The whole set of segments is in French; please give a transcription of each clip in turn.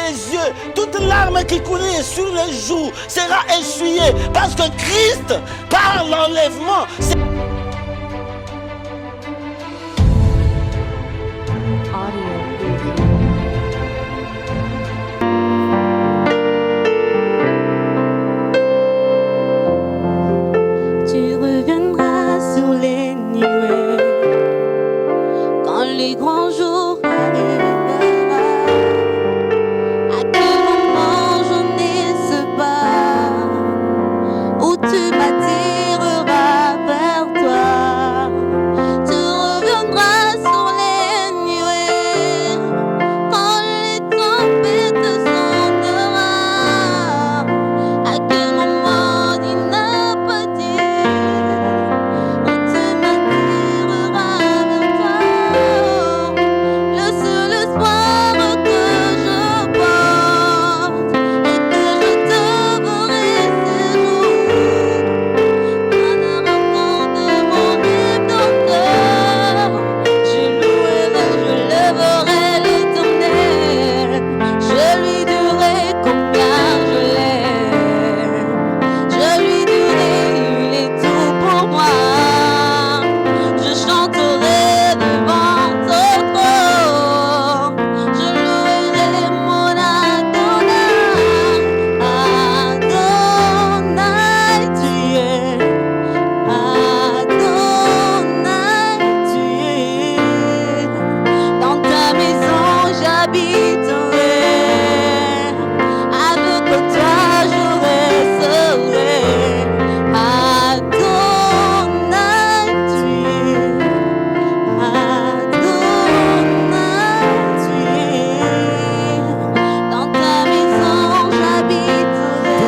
les yeux, toute larme qui coulait sur les joues sera essuyée parce que Christ, par l'enlèvement, tu reviendras sur les nuées quand les grands jours arriveront. À quel moment je ne sais pas où tu m'attireras vers toi. Tu reviendras sur les nuées quand les trompettes sonneront. À quel moment il n'a pas dit où tu m'attireras vers toi. Le seul espoir que je porte est que je te verrai ces jours. À la rencontre de mon Rédempteur, je louerai, je lèverai l'Éternel. Je lui dirai combien je l'aime. Je lui dirai, il est tout pour moi. Je chanterai devant ton trône. Je louerai mon Adonai. Adonai, tu es. Adonai, tu es. Dans ta maison j'habiterai. Avec toi je resterai. Adonai, tu es. Adonai, tu es. Dans ta maison j'habiterai.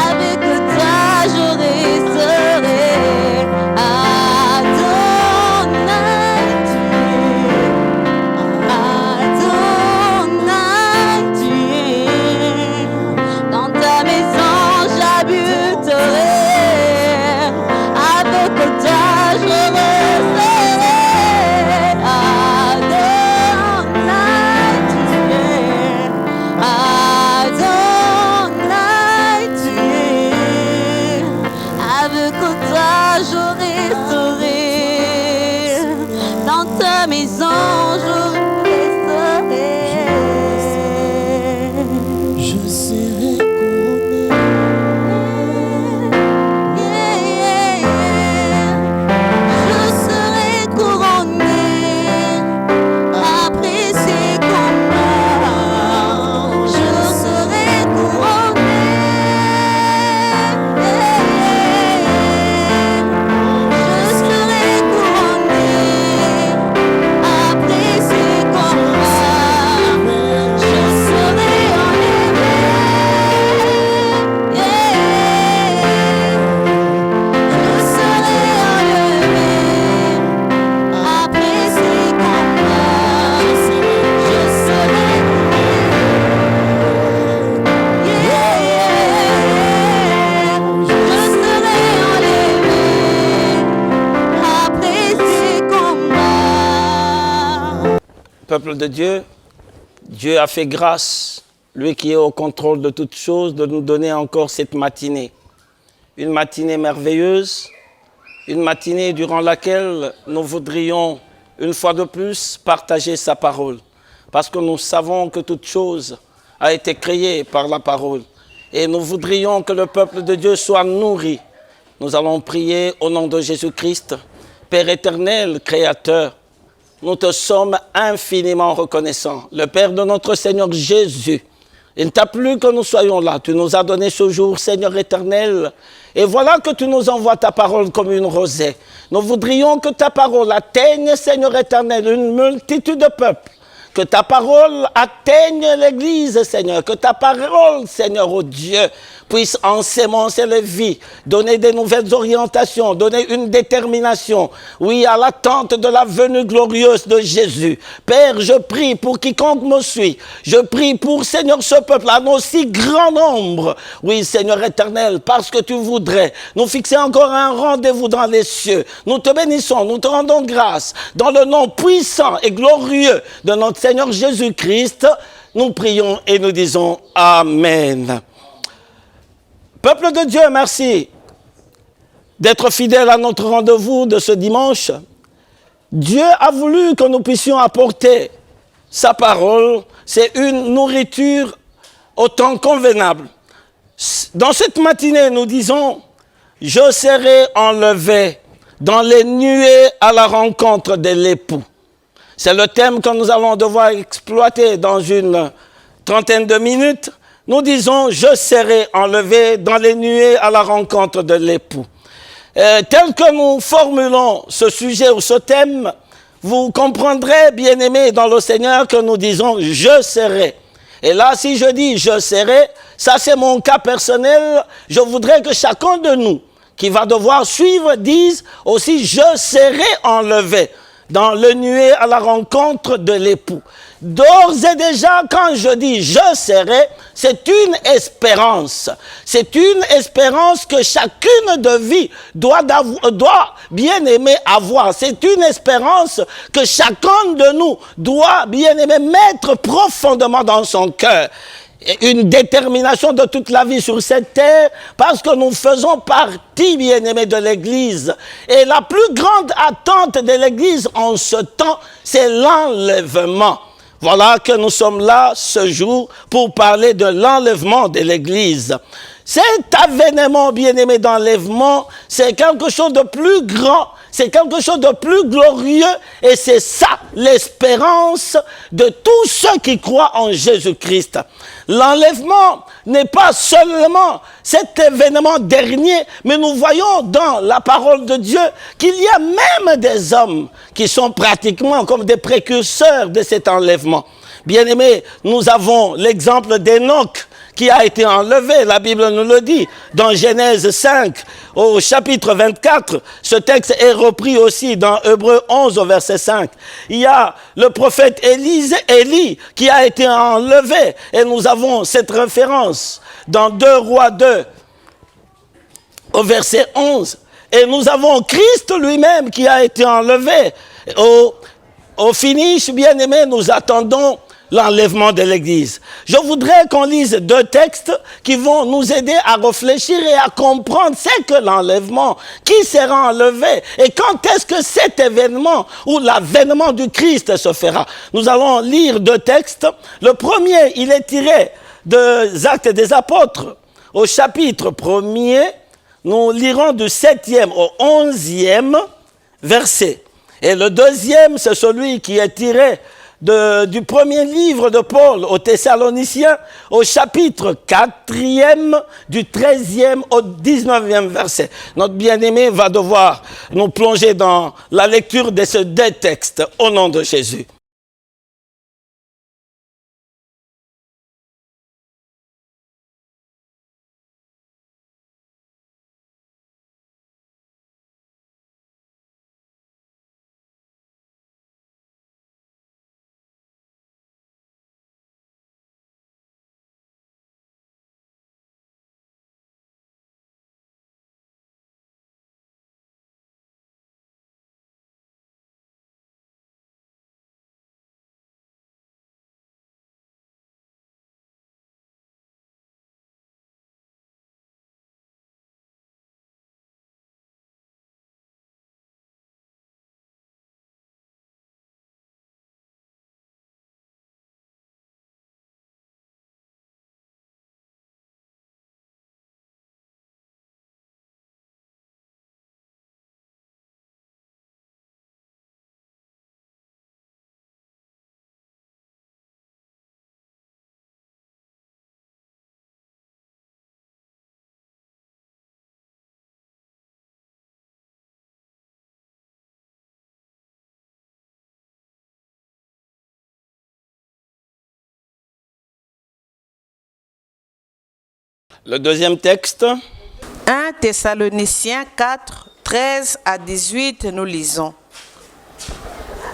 Avec toi je resterai. Adonai, tu es. Adonai, tu es. Dans ta maison j'habiterai. Avec toi je resterai. Adonai, tu es. Adonai, tu es. Avec toi je resterai. Dans ta maison je resterai. je serai couronné. Je serai couronné après ces combats. Je serai couronné. Je serai couronné après ces combats. Je serai enlevé. Je serai enlevé après ces combats. Je serai Je serai enlevé après ces combats. Peuple de Dieu, Dieu a fait grâce, lui qui est au contrôle de toutes choses, de nous donner encore cette matinée. Une matinée merveilleuse, une matinée durant laquelle nous voudrions, une fois de plus, partager sa parole. Parce que nous savons que toute chose a été créée par la parole. Et nous voudrions que le peuple de Dieu soit nourri. Nous allons prier au nom de Jésus-Christ, Père éternel, Créateur. Nous te sommes infiniment reconnaissants. Le Père de notre Seigneur Jésus, il ne t'a plu que nous soyons là. Tu nous as donné ce jour, Seigneur éternel. Et voilà que tu nous envoies ta parole comme une rosée. Nous voudrions que ta parole atteigne, Seigneur éternel, une multitude de peuples. Que ta parole atteigne l'Église, Seigneur. Que ta parole, Seigneur, oh Dieu, puisse ensemencer les vies, donner des nouvelles orientations, donner une détermination, oui, à l'attente de la venue glorieuse de Jésus. Père, je prie pour quiconque me suit. Je prie pour, Seigneur, ce peuple, en aussi grand nombre. Oui, Seigneur éternel, parce que tu voudrais nous fixer encore un rendez-vous dans les cieux. Nous te bénissons, nous te rendons grâce dans le nom puissant et glorieux de notre Seigneur Jésus-Christ. Nous prions et nous disons Amen. Peuple de Dieu, merci d'être fidèle à notre rendez-vous de ce dimanche. Dieu a voulu que nous puissions apporter sa parole. C'est une nourriture au temps convenable. Dans cette matinée, nous disons, je serai enlevé dans les nuées à la rencontre de l'époux. C'est le thème que nous allons devoir exploiter dans une trentaine de minutes. Nous disons, je serai enlevé dans les nuées à la rencontre de l'époux. Tel que nous formulons ce sujet ou ce thème, vous comprendrez, bien-aimés dans le Seigneur, que nous disons « je serai ». Et là, si je dis « je serai », ça c'est mon cas personnel. Je voudrais que chacun de nous qui va devoir suivre dise aussi « je serai enlevé » dans le nuée à la rencontre de l'époux. D'ores et déjà, quand je dis « je serai », c'est une espérance. C'est une espérance que chacune de vie doit bien aimer avoir. C'est une espérance que chacun de nous doit bien aimer mettre profondément dans son cœur. Une détermination de toute la vie sur cette terre, parce que nous faisons partie, bien-aimés, de l'Église. Et la plus grande attente de l'Église en ce temps, c'est l'enlèvement. Voilà que nous sommes là ce jour pour parler de l'enlèvement de l'Église. Cet avènement, bien-aimé, d'enlèvement, c'est quelque chose de plus grand, c'est quelque chose de plus glorieux, et c'est ça l'espérance de tous ceux qui croient en Jésus-Christ. L'enlèvement n'est pas seulement cet événement dernier, mais nous voyons dans la parole de Dieu qu'il y a même des hommes qui sont pratiquement comme des précurseurs de cet enlèvement. Bien-aimés, nous avons l'exemple d'Enoch, qui a été enlevé, la Bible nous le dit, dans Genèse 5, au chapitre 24. Ce texte est repris aussi dans Hébreux 11, au verset 5. Il y a le prophète Élie, qui a été enlevé, et nous avons cette référence dans 2 Rois 2, au verset 11. Et nous avons Christ lui-même qui a été enlevé. Au finish, bien-aimés, nous attendons l'enlèvement de l'Église. Je voudrais qu'on lise 2 textes qui vont nous aider à réfléchir et à comprendre c'est que l'enlèvement, qui sera enlevé et quand est-ce que cet événement ou l'avènement du Christ se fera. Nous allons lire 2 textes. Le premier, il est tiré des Actes des Apôtres au chapitre 1er. Nous lirons du 7e au 11e verset. Et le deuxième, c'est celui qui est tiré du premier livre de Paul aux Thessaloniciens, au chapitre 4e, du 13e au 19e verset. Notre bien-aimé va devoir nous plonger dans la lecture de ces 2 textes, au nom de Jésus. Le deuxième texte. 1 Thessaloniciens 4, 13 à 18, nous lisons.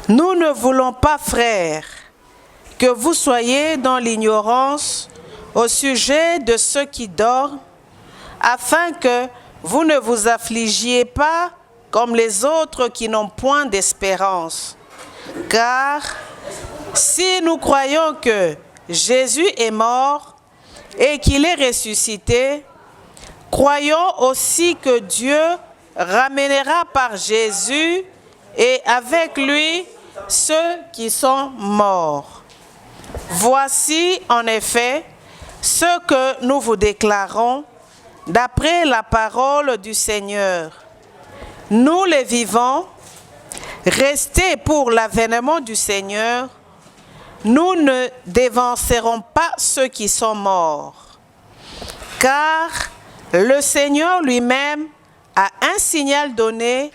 Nous ne voulons pas, frères, que vous soyez dans l'ignorance au sujet de ceux qui dorment, afin que vous ne vous affligiez pas comme les autres qui n'ont point d'espérance. Car si nous croyons que Jésus est mort et qu'il est ressuscité, croyons aussi que Dieu ramènera par Jésus et avec lui ceux qui sont morts. Voici en effet ce que nous vous déclarons d'après la parole du Seigneur. Nous les vivants, restés pour l'avènement du Seigneur, nous ne dévancerons pas ceux qui sont morts. Car le Seigneur lui-même a un signal donné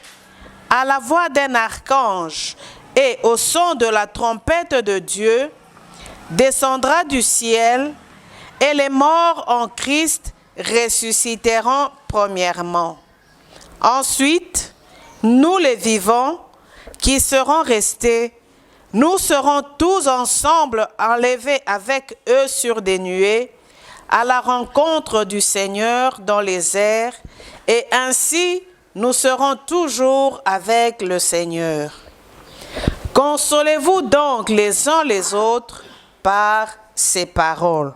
à la voix d'un archange et au son de la trompette de Dieu, descendra du ciel et les morts en Christ ressusciteront premièrement. Ensuite, nous les vivants qui serons restés, nous serons tous ensemble enlevés avec eux sur des nuées à la rencontre du Seigneur dans les airs, et ainsi nous serons toujours avec le Seigneur. Consolez-vous donc les uns les autres par ces paroles.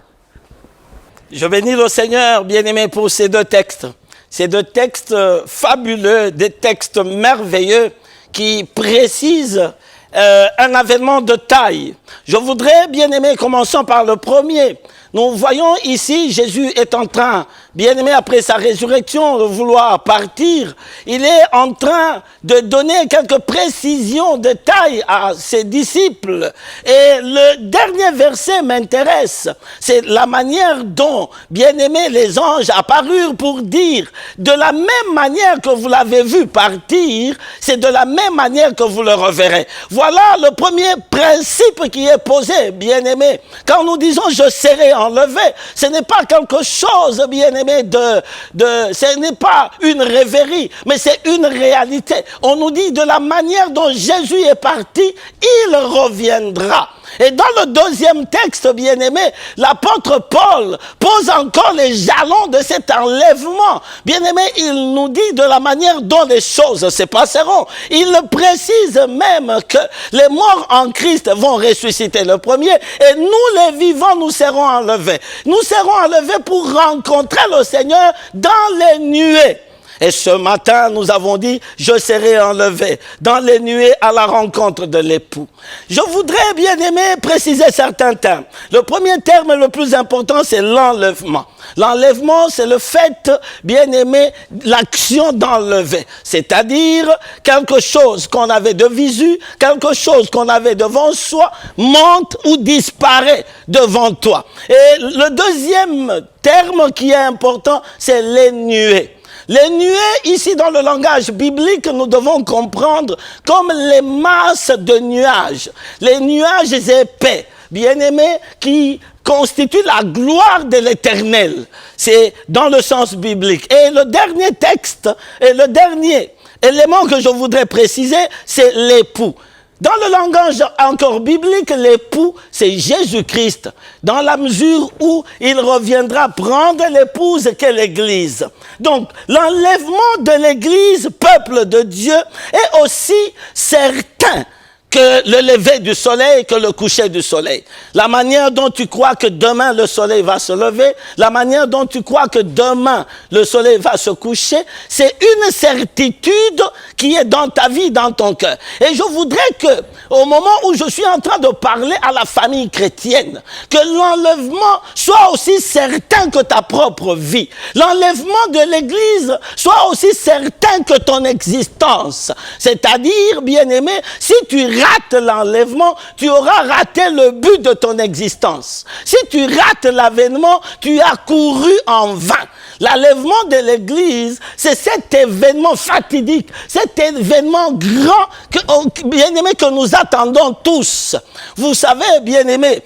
Je bénis le Seigneur, bien-aimé, pour ces deux textes. Ces deux textes fabuleux, des textes merveilleux qui précisent un avènement de taille. Je voudrais, bien-aimé, commençons par le premier. Nous voyons ici, Jésus est en train, bien-aimé, après sa résurrection, de vouloir partir. Il est en train de donner quelques précisions de taille à ses disciples. Et le dernier verset m'intéresse. C'est la manière dont, bien-aimé, les anges apparurent pour dire, de la même manière que vous l'avez vu partir, c'est de la même manière que vous le reverrez. Voilà le premier principe qui est posé, bien-aimé. Quand nous disons « je serai enlevé », ce n'est pas quelque chose, bien-aimé, ce n'est pas une rêverie, mais c'est une réalité. On nous dit de la manière dont Jésus est parti, il reviendra. Et dans le deuxième texte, bien-aimé, l'apôtre Paul pose encore les jalons de cet enlèvement. Bien-aimé, il nous dit de la manière dont les choses se passeront. Il précise même que les morts en Christ vont ressusciter le premier et nous, les vivants, nous serons enlevés. Nous serons enlevés pour rencontrer le Seigneur dans les nuées. Et ce matin, nous avons dit, je serai enlevé dans les nuées à la rencontre de l'époux. Je voudrais, bien aimé, préciser certains termes. Le premier terme le plus important, c'est l'enlèvement. L'enlèvement, c'est le fait, bien aimé, l'action d'enlever. C'est-à-dire, quelque chose qu'on avait de visu, quelque chose qu'on avait devant soi, monte ou disparaît devant toi. Et le deuxième terme qui est important, c'est les nuées. Les nuées, ici dans le langage biblique, nous devons comprendre comme les masses de nuages. Les nuages épais, bien-aimés, qui constituent la gloire de l'Éternel. C'est dans le sens biblique. Et le dernier texte, et le dernier élément que je voudrais préciser, c'est l'époux. Dans le langage encore biblique, l'époux, c'est Jésus-Christ, dans la mesure où il reviendra prendre l'épouse qu'est l'Église. Donc, l'enlèvement de l'Église, peuple de Dieu, est aussi certain que le lever du soleil, que le coucher du soleil. La manière dont tu crois que demain le soleil va se lever, la manière dont tu crois que demain le soleil va se coucher, c'est une certitude qui est dans ta vie, dans ton cœur. Et je voudrais que, au moment où je suis en train de parler à la famille chrétienne, que l'enlèvement soit aussi certain que ta propre vie. L'enlèvement de l'Église soit aussi certain que ton existence. C'est-à-dire, bien-aimé, si tu rates l'enlèvement, tu auras raté le but de ton existence. Si tu rates l'avènement, tu as couru en vain. L'enlèvement de l'Église, c'est cet événement fatidique, cet événement grand, bien-aimé, que nous attendons tous. Vous savez, bien-aimé,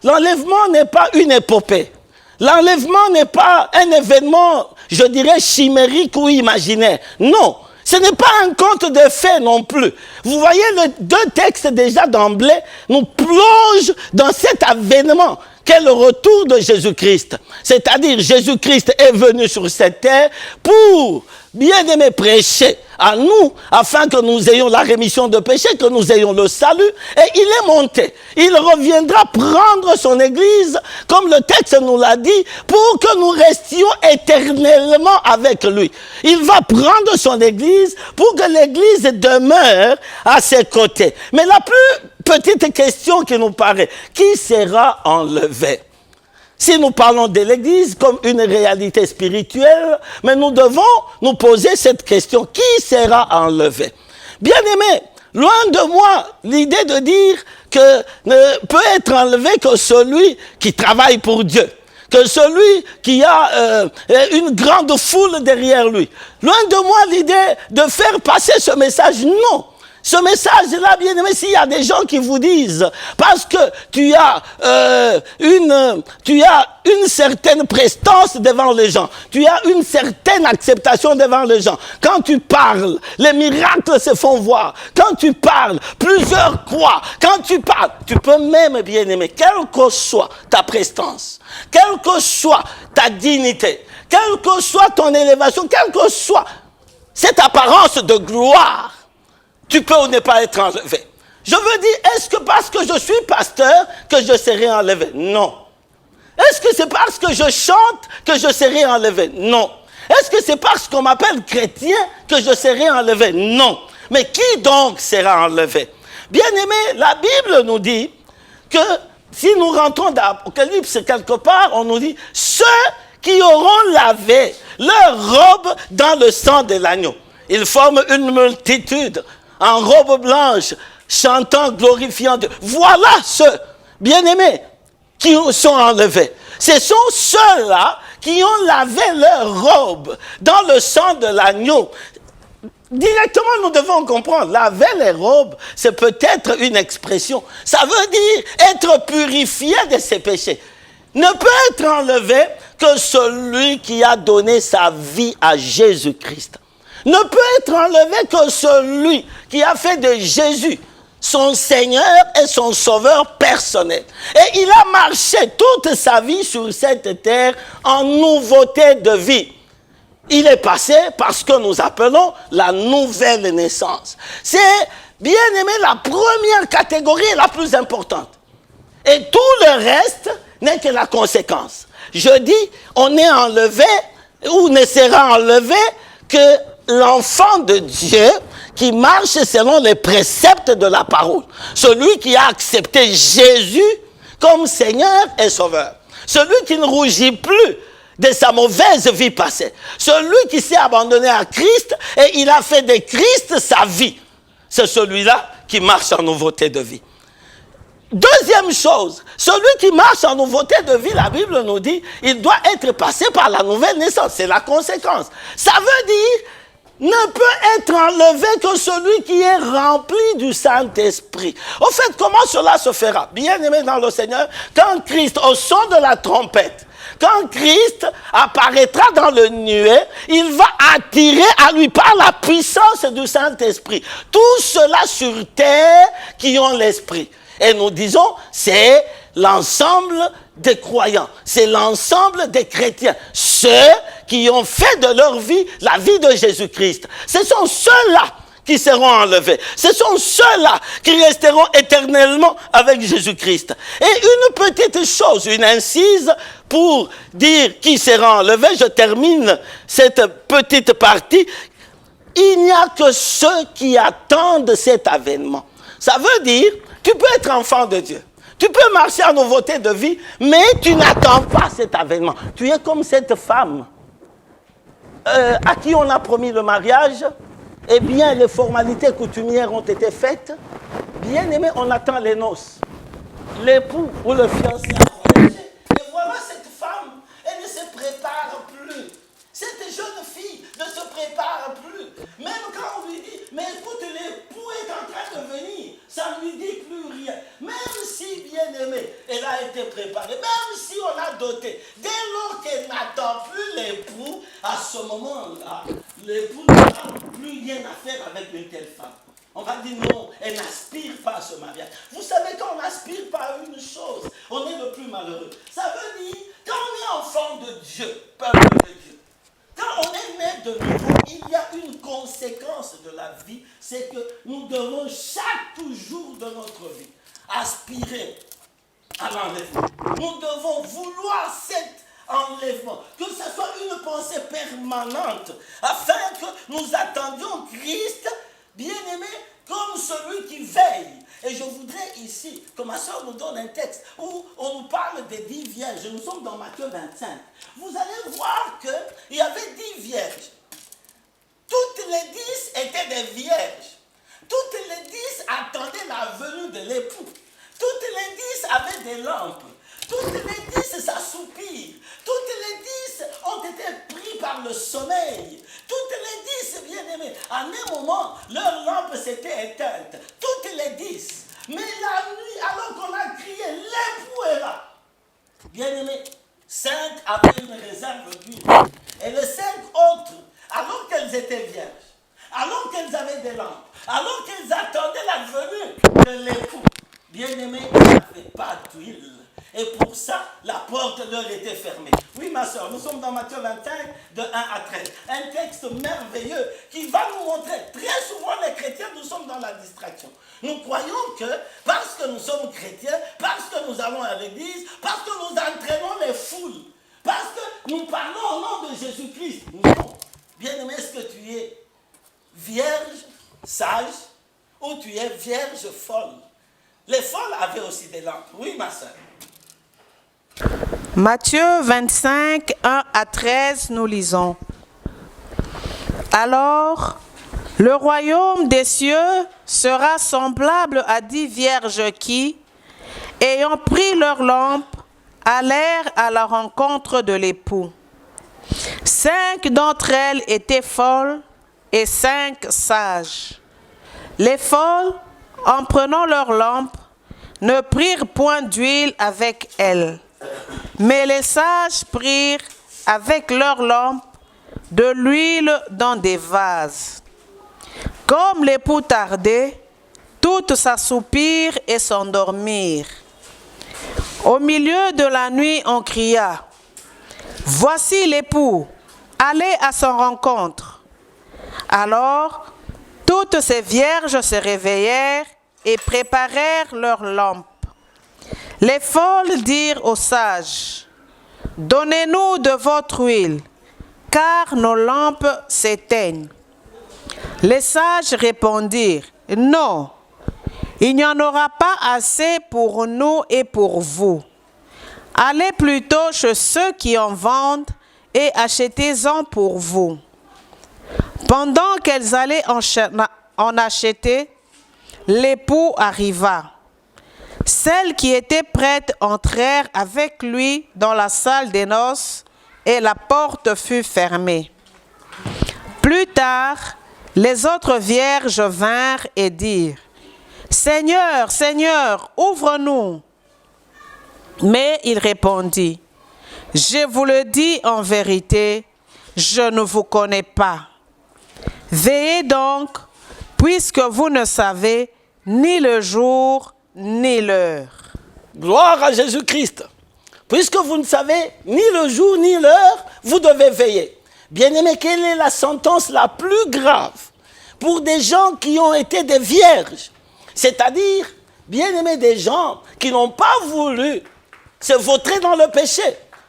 l'enlèvement n'est pas une épopée. L'enlèvement n'est pas un événement, je dirais, chimérique ou imaginaire. Non. Ce n'est pas un conte de fées non plus. Vous voyez, les deux textes déjà d'emblée nous plongent dans cet avènement qu'est le retour de Jésus-Christ. C'est-à-dire, Jésus-Christ est venu sur cette terre pour, bien aimé, prêcher à nous, afin que nous ayons la rémission de péché, que nous ayons le salut, et il est monté. Il reviendra prendre son Église, comme le texte nous l'a dit, pour que nous restions éternellement avec lui. Il va prendre son Église pour que l'Église demeure à ses côtés. Mais la plus petite question qui nous paraît, qui sera enlevé? Si nous parlons de l'Église comme une réalité spirituelle, mais nous devons nous poser cette question, qui sera enlevé? Bien-aimé, loin de moi l'idée de dire que ne peut être enlevé que celui qui travaille pour Dieu, que celui qui a une grande foule derrière lui. Loin de moi l'idée de faire passer ce message, non. Ce message-là, bien aimé, s'il y a des gens qui vous disent, parce que tu as une certaine prestance devant les gens, tu as une certaine acceptation devant les gens. Quand tu parles, les miracles se font voir. Quand tu parles, plusieurs croient. Quand tu parles, tu peux même, bien aimé, quelle que soit ta prestance, quelle que soit ta dignité, quelle que soit ton élévation, quelle que soit cette apparence de gloire, tu peux ou ne pas être enlevé. Je veux dire, est-ce que parce que je suis pasteur que je serai enlevé? Non. Est-ce que c'est parce que je chante que je serai enlevé? Non. Est-ce que c'est parce qu'on m'appelle chrétien que je serai enlevé? Non. Mais qui donc sera enlevé? Bien-aimé, la Bible nous dit que si nous rentrons dans l'Apocalypse quelque part, on nous dit ceux qui auront lavé leur robe dans le sang de l'agneau. Ils forment une multitude en robe blanche, chantant, glorifiant Dieu. Voilà ceux, bien-aimés, qui sont enlevés. Ce sont ceux-là qui ont lavé leur robe dans le sang de l'agneau. Directement, nous devons comprendre, laver les robes, c'est peut-être une expression. Ça veut dire être purifié de ses péchés. Ne peut être enlevé que celui qui a donné sa vie à Jésus-Christ. Ne peut être enlevé que celui qui a fait de Jésus son Seigneur et son Sauveur personnel. Et il a marché toute sa vie sur cette terre en nouveauté de vie. Il est passé par ce que nous appelons la nouvelle naissance. C'est, bien aimé, la première catégorie et la plus importante. Et tout le reste n'est que la conséquence. Je dis, on est enlevé ou ne sera enlevé que l'enfant de Dieu qui marche selon les préceptes de la parole. Celui qui a accepté Jésus comme Seigneur et Sauveur. Celui qui ne rougit plus de sa mauvaise vie passée. Celui qui s'est abandonné à Christ et il a fait de Christ sa vie. C'est celui-là qui marche en nouveauté de vie. Deuxième chose, celui qui marche en nouveauté de vie, la Bible nous dit, il doit être passé par la nouvelle naissance. C'est la conséquence. Ça veut dire, ne peut être enlevé que celui qui est rempli du Saint-Esprit. Au fait, comment cela se fera? Bien-aimé dans le Seigneur, quand Christ, au son de la trompette, quand Christ apparaîtra dans le nuée, il va attirer à lui par la puissance du Saint-Esprit tout cela sur terre qui ont l'Esprit. Et nous disons, c'est l'ensemble des croyants, c'est l'ensemble des chrétiens, ceux qui ont fait de leur vie la vie de Jésus-Christ. Ce sont ceux-là qui seront enlevés. Ce sont ceux-là qui resteront éternellement avec Jésus-Christ. Et une petite chose, une incise pour dire qui sera enlevé, je termine cette petite partie. Il n'y a que ceux qui attendent cet avènement. Ça veut dire, tu peux être enfant de Dieu. Tu peux marcher en nouveauté de vie, mais tu n'attends pas cet avènement. Tu es comme cette femme à qui on a promis le mariage. Eh bien, les formalités coutumières ont été faites. Bien aimé, on attend les noces. L'époux ou le fiancé a voyagé. Et voilà cette femme, elle ne se prépare plus. Cette jeune fille ne se prépare plus. Même quand on lui dit, mais écoute, l'époux est en train de venir, ça ne lui dit plus rien. Même si, bien aimé, elle a été préparée, même si on l'a dotée, dès lors qu'elle n'attend plus l'époux, à ce moment-là, l'époux n'a plus rien à faire avec une telle femme. On va dire non, elle n'aspire pas à ce mariage. Vous savez, quand on n'aspire pas à une chose, on est le plus malheureux. Ça veut dire, quand on est enfant de Dieu, peuple de Dieu, quand on est né de nouveau, il y a une conséquence de la vie, c'est que nous devons chaque jour de notre vie aspirer à l'enlèvement. Nous devons vouloir cet enlèvement, que ce soit une pensée permanente, afin que nous attendions Christ, bien-aimé, comme celui qui veille. Et je voudrais ici que ma soeur nous donne un texte où on nous parle des 10 vierges. Nous sommes dans Matthieu 25. Vous allez voir qu'il y avait 10 vierges. Toutes les 10 étaient des vierges. Toutes les 10 attendaient la venue de l'époux. Toutes les 10 avaient des lampes. Toutes les 10 s'assoupirent. Toutes les 10 ont été pris par le sommeil. Toutes les 10, bien-aimés, à un moment, leur lampe s'était éteinte. Toutes les 10. Mais la nuit, alors qu'on a crié, l'époux est là. Bien-aimés, 5 avaient une réserve d'huile. Et les 5 autres, alors qu'elles étaient vierges, alors qu'elles avaient des lampes, alors qu'elles attendaient la venue de l'époux, bien-aimés, ils n'avaient pas d'huile. Et pour ça, la porte leur était fermée. Oui, ma soeur, nous sommes dans Matthieu 25, de 1 à 13. Un texte merveilleux qui va nous montrer, très souvent les chrétiens, nous sommes dans la distraction. Nous croyons que, parce que nous sommes chrétiens, parce que nous allons à l'église, parce que nous entraînons les foules, parce que nous parlons au nom de Jésus-Christ. Non. Bien-aimé, est-ce que tu es vierge, sage, ou tu es vierge folle? Les folles avaient aussi des lampes. Oui, ma soeur. Matthieu 25, 1 à 13, nous lisons. Alors, le royaume des cieux sera semblable à 10 vierges qui, ayant pris leurs lampes, allèrent à la rencontre de l'époux. 5 d'entre elles étaient folles et 5 sages. Les folles, en prenant leurs lampes, ne prirent point d'huile avec elles. Mais les sages prirent avec leurs lampes de l'huile dans des vases. Comme l'époux tardait, toutes s'assoupirent et s'endormirent. Au milieu de la nuit, on cria, « Voici l'époux, allez à son rencontre. » Alors, toutes ces vierges se réveillèrent et préparèrent leurs lampes. Les folles dirent aux sages, « Donnez-nous de votre huile, car nos lampes s'éteignent. » Les sages répondirent, « Non, il n'y en aura pas assez pour nous et pour vous. Allez plutôt chez ceux qui en vendent et achetez-en pour vous. » Pendant qu'elles allaient en acheter, l'époux arriva. Celles qui étaient prêtes entrèrent avec lui dans la salle des noces et la porte fut fermée. Plus tard, les autres vierges vinrent et dirent, « Seigneur, Seigneur, ouvre-nous. » Mais il répondit, « Je vous le dis en vérité, je ne vous connais pas. Veillez donc, puisque vous ne savez ni le jour ni l'heure. » Gloire à Jésus-Christ. Puisque vous ne savez ni le jour ni l'heure, vous devez veiller. Bien-aimés, quelle est la sentence la plus grave pour des gens qui ont été des vierges? C'est-à-dire, bien-aimés, des gens qui n'ont pas voulu se vautrer dans le péché.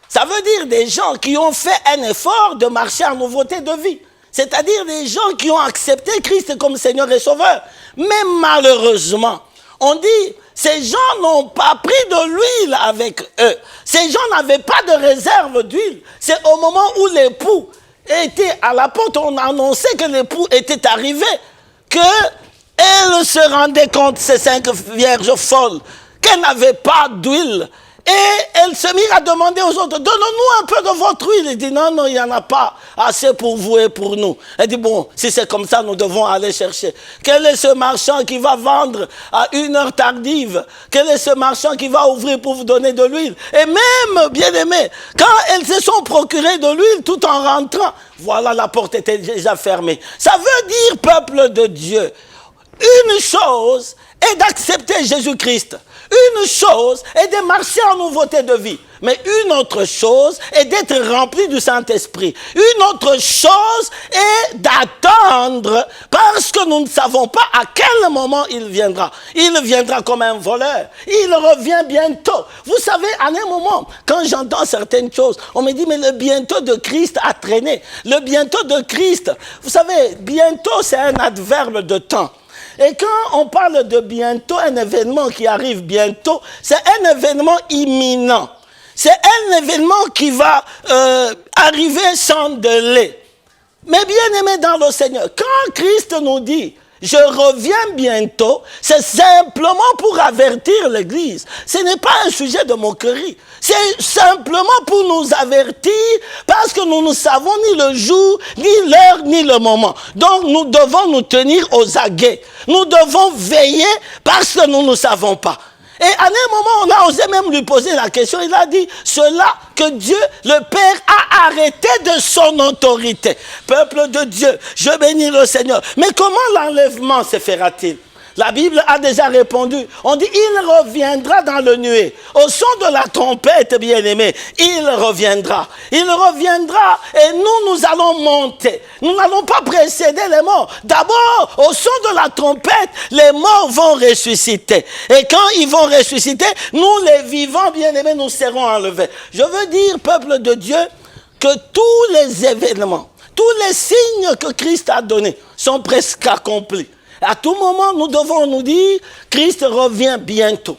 Ça veut dire des gens qui ont fait un effort de marcher en nouveauté de vie. C'est-à-dire des gens qui ont accepté Christ comme Seigneur et Sauveur. Mais malheureusement, on dit, ces gens n'ont pas pris de l'huile avec eux. Ces gens n'avaient pas de réserve d'huile. C'est au moment où l'époux était à la porte, on annonçait que l'époux était arrivé, qu'elle se rendait compte, ces 5 vierges folles, qu'elles n'avaient pas d'huile. Et elle se mit à demander aux autres, donnez-nous un peu de votre huile. Il dit, non, non, il n'y en a pas assez pour vous et pour nous. Elle dit, bon, si c'est comme ça, nous devons aller chercher. Quel est ce marchand qui va vendre à 1 heure tardive? Quel est ce marchand qui va ouvrir pour vous donner de l'huile? Et même, bien aimé, quand elles se sont procurées de l'huile tout en rentrant, voilà, la porte était déjà fermée. Ça veut dire, peuple de Dieu, une chose est d'accepter Jésus-Christ. Une chose est de marcher en nouveauté de vie. Mais une autre chose est d'être rempli du Saint-Esprit. Une autre chose est d'attendre parce que nous ne savons pas à quel moment il viendra. Il viendra comme un voleur. Il revient bientôt. Vous savez, à un moment, quand j'entends certaines choses, on me dit, mais le bientôt de Christ a traîné. Le bientôt de Christ, vous savez, bientôt c'est un adverbe de temps. Et quand on parle de bientôt, un événement qui arrive bientôt, c'est un événement imminent. C'est un événement qui va arriver sans délai. Mais bien aimé dans le Seigneur, quand Christ nous dit « Je reviens bientôt », c'est simplement pour avertir l'Église. Ce n'est pas un sujet de moquerie. C'est simplement pour nous avertir parce que nous ne savons ni le jour, ni l'heure, ni le moment. Donc nous devons nous tenir aux aguets. Nous devons veiller parce que nous ne savons pas. Et à un moment, on a osé même lui poser la question. Il a dit, cela que Dieu, le Père, a arrêté de son autorité. Peuple de Dieu, je bénis le Seigneur. Mais comment l'enlèvement se fera-t-il? La Bible a déjà répondu. On dit, il reviendra dans le nuée. Au son de la trompette, bien-aimé, il reviendra. Il reviendra et nous allons monter. Nous n'allons pas précéder les morts. D'abord, au son de la trompette, les morts vont ressusciter. Et quand ils vont ressusciter, nous les vivants, bien-aimés, nous serons enlevés. Je veux dire, peuple de Dieu, que tous les événements, tous les signes que Christ a donnés sont presque accomplis. À tout moment, nous devons nous dire, Christ revient bientôt.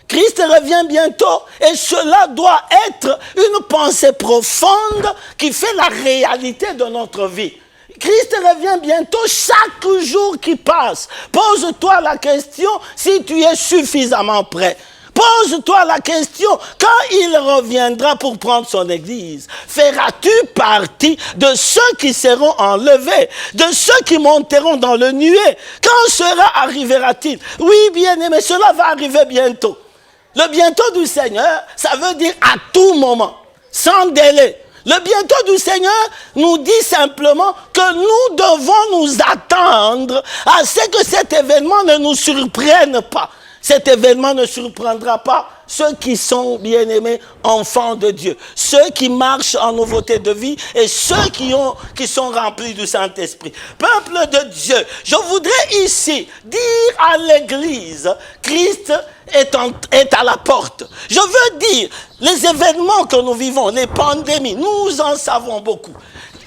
Christ revient bientôt et cela doit être une pensée profonde qui fait la réalité de notre vie. Christ revient bientôt chaque jour qui passe. Pose-toi la question si tu es suffisamment prêt. Pose-toi la question, quand il reviendra pour prendre son église, feras-tu partie de ceux qui seront enlevés, de ceux qui monteront dans le nuée? Quand cela arrivera-t-il? Oui, bien-aimé, cela va arriver bientôt. Le bientôt du Seigneur, ça veut dire à tout moment, sans délai. Le bientôt du Seigneur nous dit simplement que nous devons nous attendre à ce que cet événement ne nous surprenne pas. Cet événement ne surprendra pas ceux qui sont bien-aimés enfants de Dieu, ceux qui marchent en nouveauté de vie et ceux qui sont remplis du Saint-Esprit. Peuple de Dieu, je voudrais ici dire à l'Église, Christ est à la porte. Je veux dire, les événements que nous vivons, les pandémies, nous en savons beaucoup.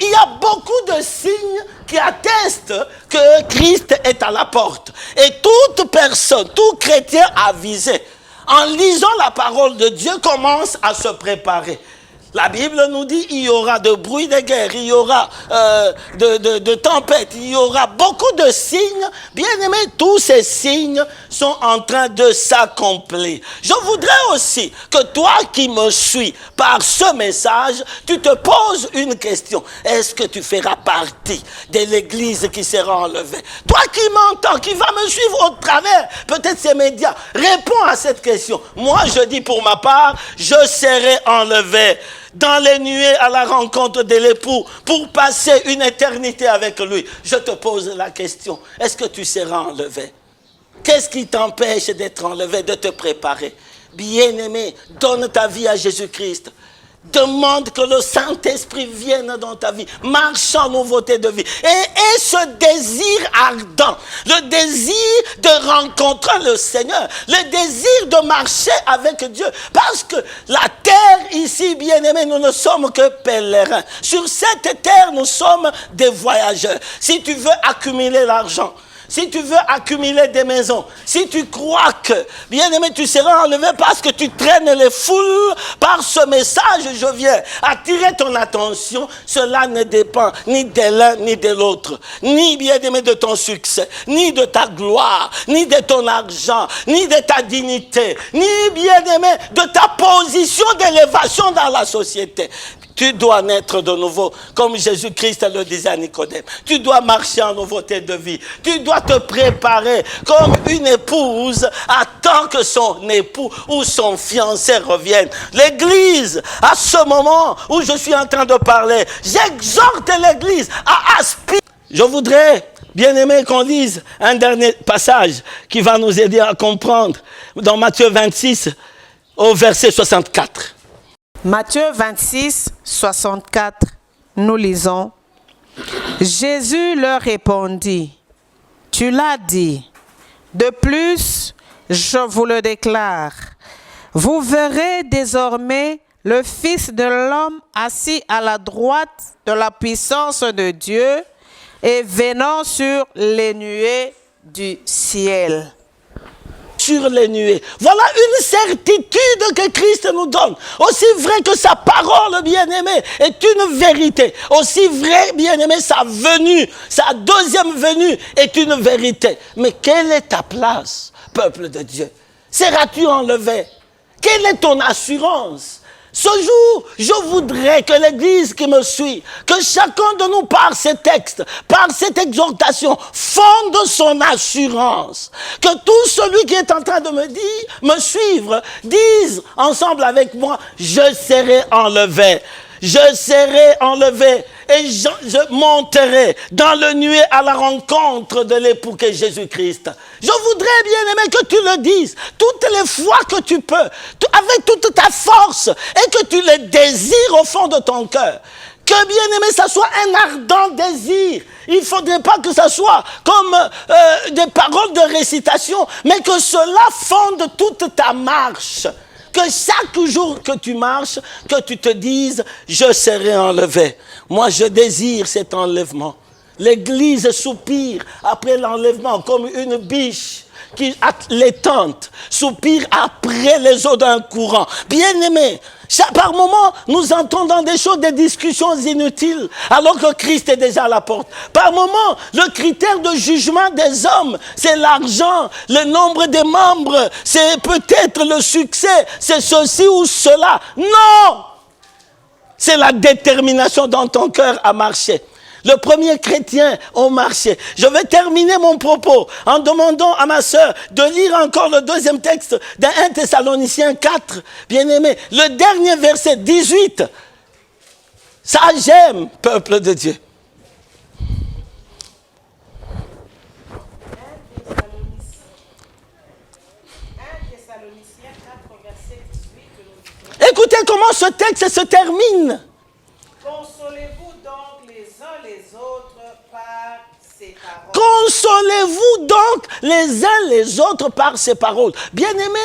Il y a beaucoup de signes qui attestent que Christ est à la porte. Et toute personne, tout chrétien avisé, en lisant la parole de Dieu, commence à se préparer. La Bible nous dit qu'il y aura de bruit de guerre, il y aura de tempêtes, il y aura beaucoup de signes. Bien aimé, tous ces signes sont en train de s'accomplir. Je voudrais aussi que toi qui me suis par ce message, tu te poses une question. Est-ce que tu feras partie de l'église qui sera enlevée? Toi qui m'entends, qui va me suivre au travers, peut-être ces médias, réponds à cette question. Moi, je dis pour ma part, je serai enlevé dans les nuées à la rencontre de l'époux pour passer une éternité avec lui. Je te pose la question, est-ce que tu seras enlevé? Qu'est-ce qui t'empêche d'être enlevé, de te préparer? Bien-aimé, donne ta vie à Jésus-Christ. Demande que le Saint-Esprit vienne dans ta vie. Marche en nouveauté de vie. Et ce désir ardent, le désir de rencontrer le Seigneur, le désir de marcher avec Dieu. Parce que la terre ici, bien-aimés, nous ne sommes que pèlerins. Sur cette terre, nous sommes des voyageurs. Si tu veux accumuler l'argent, si tu veux accumuler des maisons, si tu crois que, bien-aimé, tu seras enlevé parce que tu traînes les foules, par ce message, je viens attirer ton attention. Cela ne dépend ni de l'un ni de l'autre, ni, bien-aimé, de ton succès, ni de ta gloire, ni de ton argent, ni de ta dignité, ni, bien-aimé, de ta position d'élévation dans la société. Tu dois naître de nouveau, comme Jésus-Christ le disait à Nicodème. Tu dois marcher en nouveauté de vie. Tu dois te préparer comme une épouse attend que son époux ou son fiancé revienne. L'Église, à ce moment où je suis en train de parler, j'exhorte l'Église à aspirer. Je voudrais Bien-aimé, qu'on lise un dernier passage qui va nous aider à comprendre dans Matthieu 26 au verset 64. Matthieu 26, 64, nous lisons. Jésus leur répondit, « Tu l'as dit. De plus, je vous le déclare, vous verrez désormais le Fils de l'homme assis à la droite de la puissance de Dieu et venant sur les nuées du ciel. » Sur les nuées. Voilà une certitude que Christ nous donne. Aussi vrai que sa parole, bien-aimé, est une vérité. Aussi vrai, bien-aimé, sa venue, sa deuxième venue est une vérité. Mais quelle est ta place, peuple de Dieu? Seras-tu enlevé? Quelle est ton assurance? Ce jour, je voudrais que l'Église qui me suit, que chacun de nous, par ces textes, par cette exhortation, fonde son assurance. Que tout celui qui est en train de me suivre, dise ensemble avec moi, je serai enlevé. Je serai enlevé et je monterai dans le nuée à la rencontre de l'époux qu'est Jésus-Christ. Je voudrais, bien-aimé, que tu le dises toutes les fois que tu peux, avec toute ta force, et que tu le désires au fond de ton cœur. Que, bien-aimé, ça soit un ardent désir. Il ne faudrait pas que ça soit comme des paroles de récitation, mais que cela fonde toute ta marche. Que chaque jour que tu marches, que tu te dises, je serai enlevé. Moi, je désire cet enlèvement. L'Église soupire après l'enlèvement comme une biche qui l'étante, soupire après les eaux d'un courant. Bien-aimé, par moment, nous entrons dans des choses, des discussions inutiles, alors que Christ est déjà à la porte. Par moment, le critère de jugement des hommes, c'est l'argent, le nombre des membres, c'est peut-être le succès, c'est ceci ou cela. Non! C'est la détermination dans ton cœur à marcher. Le premier chrétien ont marché. Je vais terminer mon propos en demandant à ma sœur de lire encore le deuxième texte d'un 1 Thessaloniciens 4, bien-aimé. Le dernier verset 18. Ça j'aime, peuple de Dieu. Écoutez comment ce texte se termine. Consolez-vous donc les uns les autres par ces paroles. Consolez-vous donc les uns les autres par ces paroles. Bien-aimés,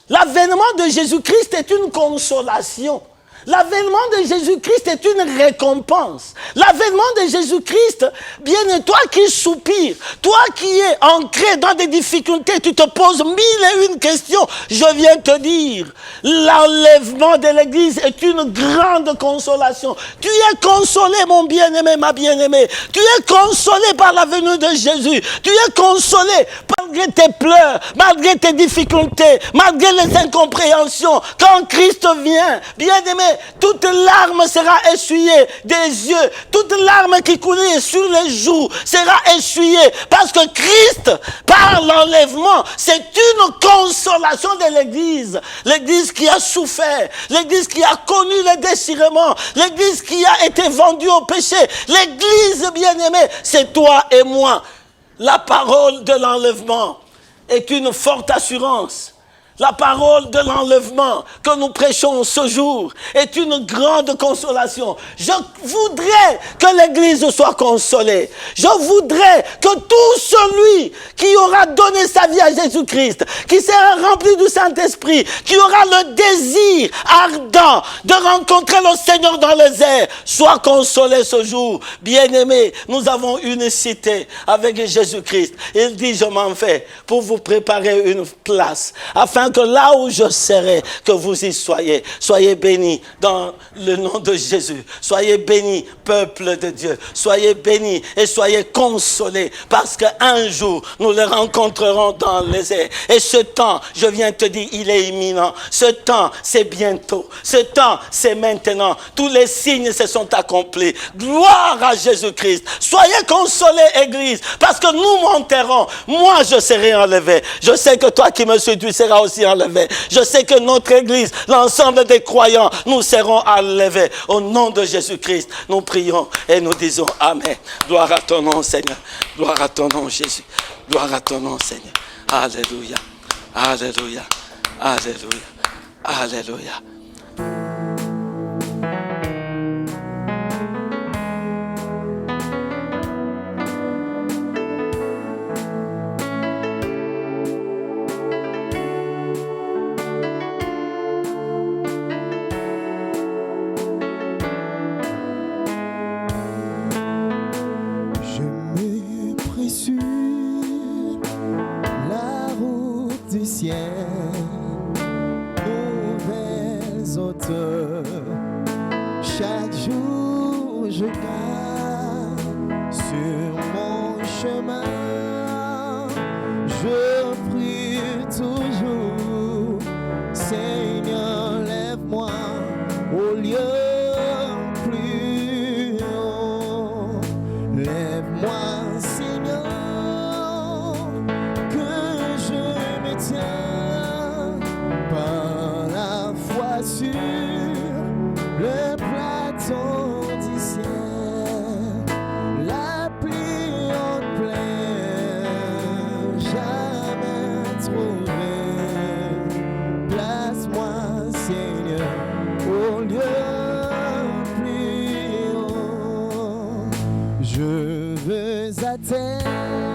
l'avènement de Jésus-Christ est une consolation. L'avènement de Jésus-Christ est une récompense. L'avènement de Jésus-Christ, bien, toi qui soupires, toi qui es ancré dans des difficultés, tu te poses 1001 questions. Je viens te dire, l'enlèvement de l'Église est une grande consolation. Tu es consolé, mon bien-aimé, ma bien-aimée. Tu es consolé par la venue de Jésus. Tu es consolé malgré tes pleurs, malgré tes difficultés, malgré les incompréhensions. Quand Christ vient, bien-aimé, toute larme sera essuyée des yeux, toute larme qui coulait sur les joues sera essuyée, parce que Christ, par l'enlèvement, c'est une consolation de l'Église. L'Église qui a souffert, l'Église qui a connu les déchirements, l'Église qui a été vendue au péché. L'Église, bien-aimée, c'est toi et moi. La parole de l'enlèvement est une forte assurance. La parole de l'enlèvement que nous prêchons ce jour est une grande consolation. Je voudrais que l'Église soit consolée. Je voudrais que tout celui qui aura donné sa vie à Jésus-Christ, qui sera rempli du Saint-Esprit, qui aura le désir ardent de rencontrer le Seigneur dans les airs, soit consolé ce jour. Bien-aimés, nous avons une cité avec Jésus-Christ. Il dit, je m'en vais pour vous préparer une place, afin que là où je serai, que vous y soyez. Soyez bénis dans le nom de Jésus. Soyez bénis, peuple de Dieu. Soyez bénis et soyez consolés, parce qu'un jour, nous le rencontrerons dans les airs. Et ce temps, je viens te dire, il est imminent. Ce temps, c'est bientôt. Ce temps, c'est maintenant. Tous les signes se sont accomplis. Gloire à Jésus-Christ. Soyez consolés, Église, parce que nous monterons. Moi, je serai enlevé. Je sais que toi qui me suis, tu seras aussi aussi enlevés. Je sais que notre Église, l'ensemble des croyants, nous serons enlevés. Au nom de Jésus-Christ, nous prions et nous disons Amen. Gloire à ton nom, Seigneur. Gloire à ton nom, Jésus. Gloire à ton nom, Seigneur. Alléluia. Alléluia. Alléluia. Alléluia. Je me pressure la route du ciel, nouvelles hauteurs. Chaque jour je gagne sur mon chemin. Je prie toujours, Seigneur, lève-moi au lieu plus haut. Lève-moi, Seigneur, que je me tiens par la foi sur le plateau du ciel. La pluie en plein, jamais trouvé. Place-moi, Seigneur, au lieu plus haut. Je veux atteindre